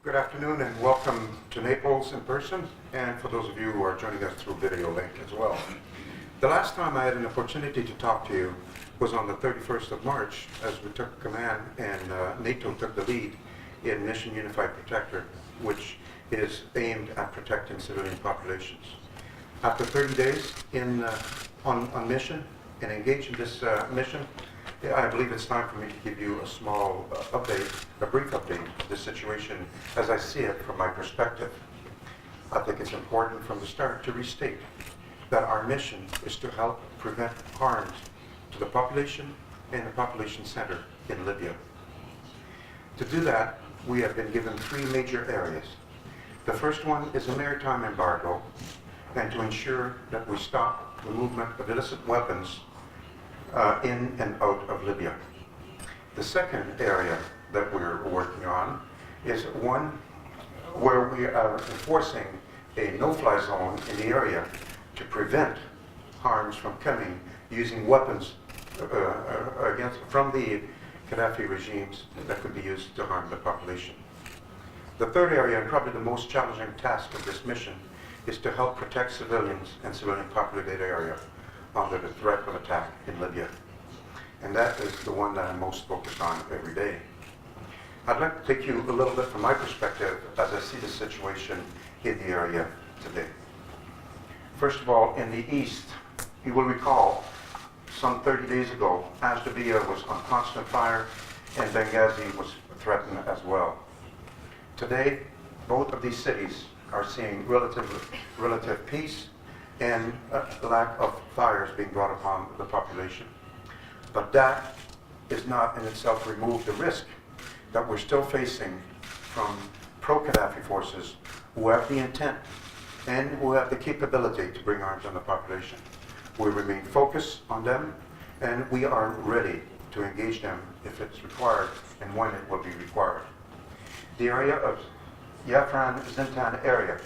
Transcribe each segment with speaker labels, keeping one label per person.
Speaker 1: Good afternoon and welcome to Naples in person, and for those of you who are joining us through video link as well. The last time I had an opportunity to talk to you was on the 31st of March as we took command and NATO took the lead in Mission Unified Protector, which is aimed at protecting civilian populations. After 30 days on mission and engaged in this mission, I believe it's time for me to give you a small update, a brief update of the situation as I see it from my perspective. I think it's important from the start to restate that our mission is to help prevent harms to the population and the population center in Libya. To do that, we have been given three major areas. The first one is a maritime embargo, and to ensure that we stop the movement of illicit weapons in and out of Libya. The second area that we're working on is one where we are enforcing a no-fly zone in the area to prevent harms from coming using weapons from the Gaddafi regimes that could be used to harm the population. The third area, and probably the most challenging task of this mission, is to help protect civilians and civilian populated area under the threat of attack in Libya. And that is the one that I'm most focused on every day. I'd like to take you a little bit from my perspective as I see the situation in the area today. First of all, in the east, you will recall some 30 days ago, Ashdabia was on constant fire and Benghazi was threatened as well. Today, both of these cities are seeing relative peace and a lack of fires being brought upon the population. But that is not in itself remove the risk that we're still facing from pro-Gaddafi forces who have the intent and who have the capability to bring arms on the population. We remain focused on them, and we are ready to engage them if it's required and when it will be required. The area of Yafran-Zintan area,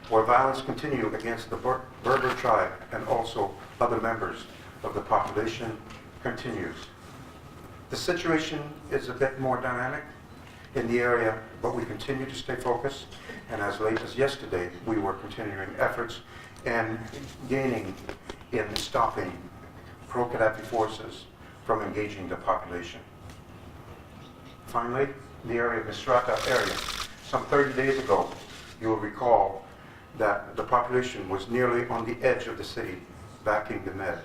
Speaker 1: where violence continues against the Berber tribe and also other members of the population, continues. The situation is a bit more dynamic in the area, but we continue to stay focused, and as late as yesterday, we were continuing efforts and gaining in stopping pro-Gaddafi forces from engaging the population. Finally, the area of Misrata area. Some 30 days ago, you will recall that the population was nearly on the edge of the city, backing the Med.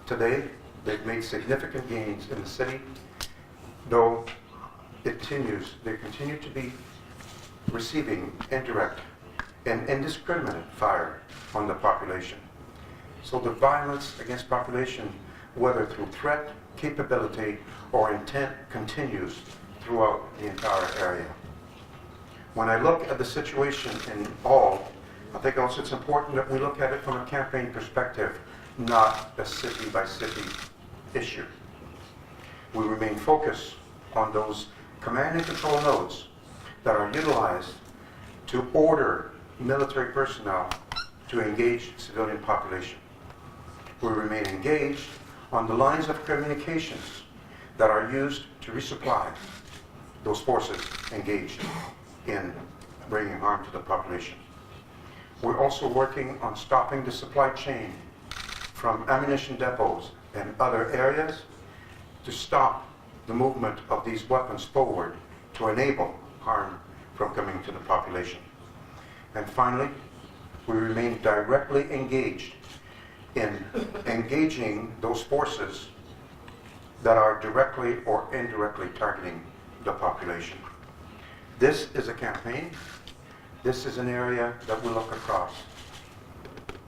Speaker 1: Today, they've made significant gains in the city, though they continue to be receiving indirect and indiscriminate fire on the population. So the violence against population, whether through threat, capability, or intent, continues throughout the entire area. When I look at the situation in all, I think also it's important that we look at it from a campaign perspective, not a city-by-city issue. We remain focused on those command and control nodes that are utilized to order military personnel to engage civilian population. We remain engaged on the lines of communications that are used to resupply those forces engaged in bringing harm to the population. We're also working on stopping the supply chain from ammunition depots and other areas to stop the movement of these weapons forward to enable harm from coming to the population. And finally, we remain directly engaged in engaging those forces that are directly or indirectly targeting the population. This is a campaign. This is an area that we look across.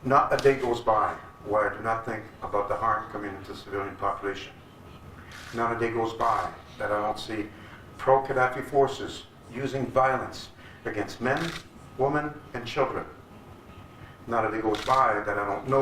Speaker 1: Not a day goes by where I do not think about the harm coming into the civilian population. Not a day goes by that I don't see pro-Gaddafi forces using violence against men, women, and children. Not a day goes by that I don't know